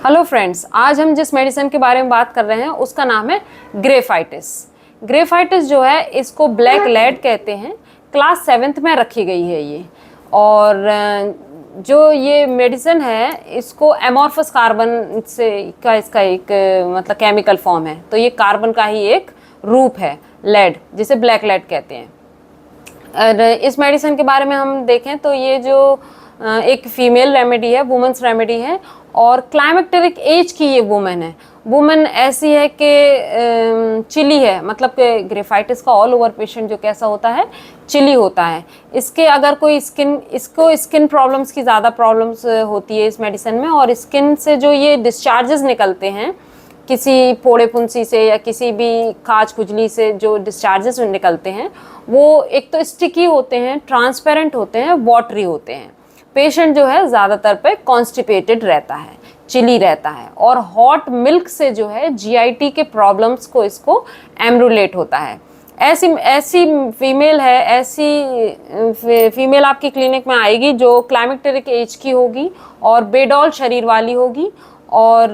Hello friends, आज हम जिस मेडिसिन के बारे में बात कर रहे हैं उसका नाम है ग्रेफाइटिस। ग्रेफाइटिस जो है इसको ब्लैक लेड कहते हैं। क्लास 7th में रखी गई है ये। और जो ये मेडिसिन है इसको एमॉर्फस कार्बन से इसका एक मतलब केमिकल फॉर्म है। तो ये कार्बन का ही एक रूप है लेड, जिसे ब्लैक लेड कहते हैं। और इस मेडिसिन के बारे में हम देखें तो ये जो एक फीमेल रेमेडी है, वुमेन्स रेमेडी है, और क्लाइमेक्टेरिक एज की ये वुमेन है। वुमेन ऐसी है कि चिली है, मतलब कि ग्रेफाइटिस का ऑल ओवर पेशेंट जो कैसा होता है, चिली होता है। इसके अगर कोई स्किन प्रॉब्लम्स की ज़्यादा प्रॉब्लम्स होती है इस मेडिसिन में, और स्किन से जो ये डिस्चार्जेस निकलते हैं किसी फोड़े फुंसी से या किसी भी खाज खुजली से, जो डिस्चार्जेस निकलते हैं वो एक तो स्टिकी होते हैं, ट्रांसपेरेंट होते हैं, वाटरी होते हैं। पेशेंट जो है ज़्यादातर पे कॉन्स्टिपेटेड रहता है, चिली रहता है, और हॉट मिल्क से जो है जीआईटी के प्रॉब्लम्स को इसको एमरुलेट होता है। ऐसी फीमेल है, ऐसी फीमेल आपकी क्लिनिक में आएगी जो क्लाइमेक्टेरिक एज की होगी और बेडॉल शरीर वाली होगी, और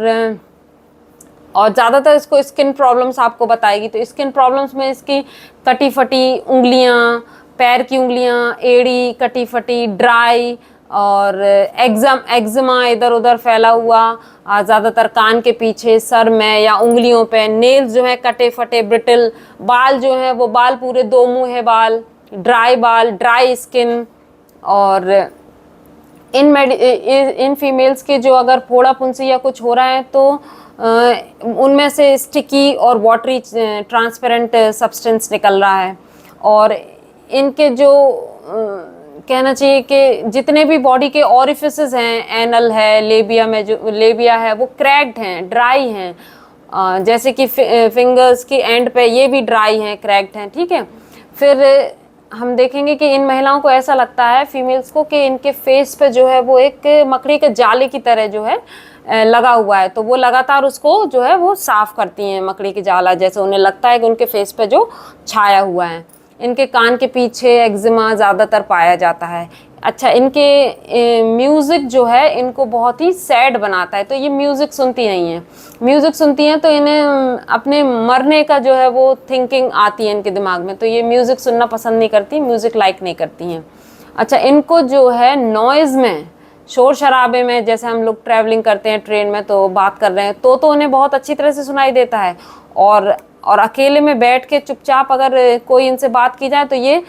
ज़्यादातर इसको स्किन प्रॉब्लम्स आपको बताएगी। तो स्किन प्रॉब्लम्स में इसकी कटी फटी उंगलियां, पैर की उंगलियां, एड़ी कटी फटी, ड्राई, और एक्जिमा इधर उधर फैला हुआ, ज़्यादातर कान के पीछे, सर में या उंगलियों पे, नेल्स जो है कटे फटे, ब्रिटल, बाल जो है वो बाल पूरे दो मुँह है बाल, ड्राई स्किन। और इन फीमेल्स के जो अगर फोड़ा फुंसी या कुछ हो रहा है तो उनमें से स्टिकी और वाटरी ट्रांसपेरेंट सब्सटेंस निकल रहा है। और इनके जो कहना चाहिए कि जितने भी बॉडी के ऑरिफिसेस हैं, एनल है, लेबिया में जो लेबिया है वो क्रैक्ड हैं, ड्राई हैं। जैसे कि फिंगर्स की एंड पे ये भी ड्राई हैं, क्रैक्ड हैं, ठीक है। फिर हम देखेंगे कि इन महिलाओं को ऐसा लगता है, फीमेल्स को, कि इनके फेस पे जो है वो एक मकड़ी के जाले की तरह जो है लगा हुआ है। तो वो लगातार उसको जो है वो साफ करती हैं, मकड़ी की जाला जैसे उन्हें लगता है कि उनके फेस पे जो छाया हुआ है। इनके कान के पीछे एक्जिमा ज़्यादातर पाया जाता है। अच्छा, इनके म्यूज़िक जो है इनको बहुत ही सैड बनाता है। तो ये म्यूज़िक सुनती नहीं है, म्यूज़िक सुनती हैं तो इन्हें अपने मरने का जो है वो थिंकिंग आती है इनके दिमाग में। तो ये म्यूज़िक सुनना पसंद नहीं करती, म्यूज़िक लाइक नहीं करती हैं। अच्छा, इनको जो है नॉइज़ में, शोर शराबे में, जैसे हम लोग ट्रैवलिंग करते हैं ट्रेन में तो बात कर रहे हैं तो उन्हें बहुत अच्छी तरह से सुनाई देता है। और अकेले में बैठ के चुपचाप अगर कोई इनसे बात की जाए तो ये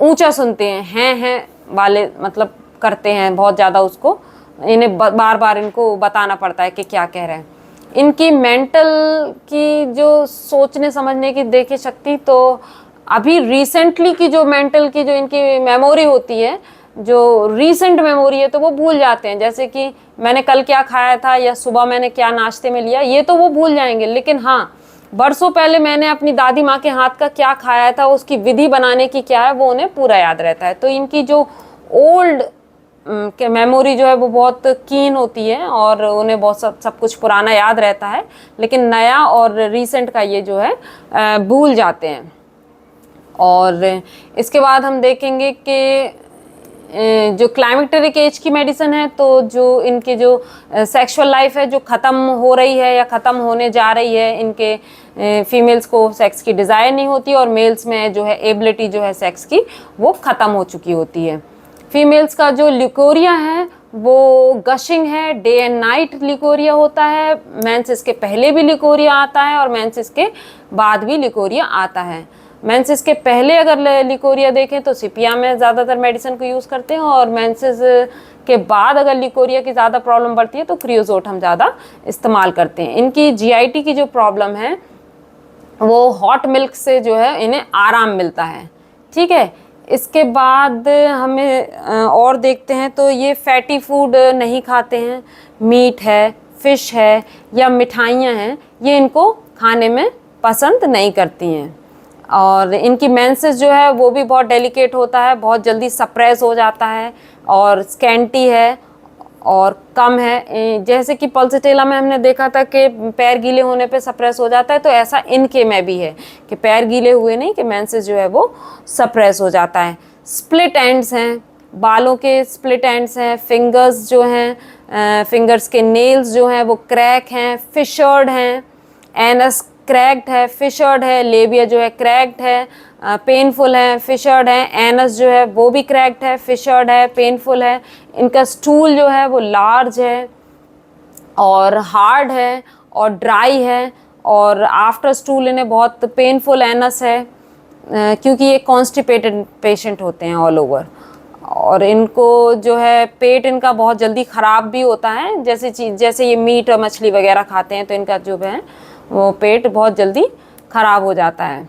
ऊंचा सुनते हैं वाले, मतलब करते हैं बहुत ज़्यादा उसको। इन्हें बार बार इनको बताना पड़ता है कि क्या कह रहे हैं। इनकी मेंटल की जो सोचने समझने की देखिए शक्ति, तो अभी रिसेंटली की जो मेंटल की जो इनकी मेमोरी होती है, जो रीसेंट मेमोरी है, तो वो भूल जाते हैं। जैसे कि मैंने कल क्या खाया था या सुबह मैंने क्या नाश्ते में लिया, ये तो वो भूल जाएंगे। लेकिन हाँ, बरसों पहले मैंने अपनी दादी माँ के हाथ का क्या खाया था, उसकी विधि बनाने की क्या है, वो उन्हें पूरा याद रहता है। तो इनकी जो ओल्ड के मेमोरी जो है वो बहुत कीन होती है और उन्हें बहुत सब कुछ पुराना याद रहता है, लेकिन नया और रीसेंट का ये जो है भूल जाते हैं। और इसके बाद हम देखेंगे कि जो क्लाइमेक्टेरिक एज की मेडिसिन है, तो जो इनके जो सेक्सुअल लाइफ है जो ख़त्म हो रही है या ख़त्म होने जा रही है, इनके फीमेल्स को सेक्स की डिज़ायर नहीं होती, और मेल्स में जो है एबिलिटी जो है सेक्स की वो ख़त्म हो चुकी होती है। फीमेल्स का जो लिकोरिया है वो गशिंग है, डे एंड नाइट लिकोरिया होता है। मेंसेस के पहले भी लिकोरिया आता है और मेंसेस के बाद भी लिकोरिया आता है। मेंसेस के पहले अगर लिकोरिया देखें तो सिपिया में ज़्यादातर मेडिसिन को यूज़ करते हैं, और मेंसेस के बाद अगर लिकोरिया की ज़्यादा प्रॉब्लम बढ़ती है तो क्रियोजोट हम ज़्यादा इस्तेमाल करते हैं। इनकी जीआईटी की जो प्रॉब्लम है वो हॉट मिल्क से जो है इन्हें आराम मिलता है, ठीक है। इसके बाद हमें और देखते हैं तो ये फैटी फूड नहीं खाते हैं, मीट है, फिश है या मिठाइयाँ हैं, ये इनको खाने में पसंद नहीं करती हैं। और इनकी मेंसेस जो है वो भी बहुत डेलिकेट होता है, बहुत जल्दी सप्रेस हो जाता है, और स्कैंटी है और कम है। जैसे कि पल्सेटेला में हमने देखा था कि पैर गीले होने पे सप्रेस हो जाता है, तो ऐसा इनके में भी है कि पैर गीले हुए नहीं कि मेंसेस जो है वो सप्रेस हो जाता है। स्प्लिट एंड्स हैं, बालों के स्प्लिट एंड्स हैं, फिंगर्स जो हैं, फिंगर्स के नेल्स जो हैं वो क्रैक हैं, फिशर्ड हैं, एनस क्रैक्ड है, फिशर्ड है, लेबिया जो है क्रैक्ड है, पेनफुल है, फिशर्ड है, एनस जो है वो भी क्रैक्ड है, फिशर्ड है, पेनफुल है। इनका स्टूल जो है वो लार्ज है और हार्ड है और ड्राई है, और आफ्टर स्टूल इन्हें बहुत पेनफुल एनस है, क्योंकि ये कॉन्स्टिपेटेड पेशेंट होते हैं ऑल ओवर। और इनको जो है पेट इनका बहुत जल्दी ख़राब भी होता है, जैसे ये मीट और मछली वगैरह खाते हैं तो इनका जो है वो पेट बहुत जल्दी ख़राब हो जाता है।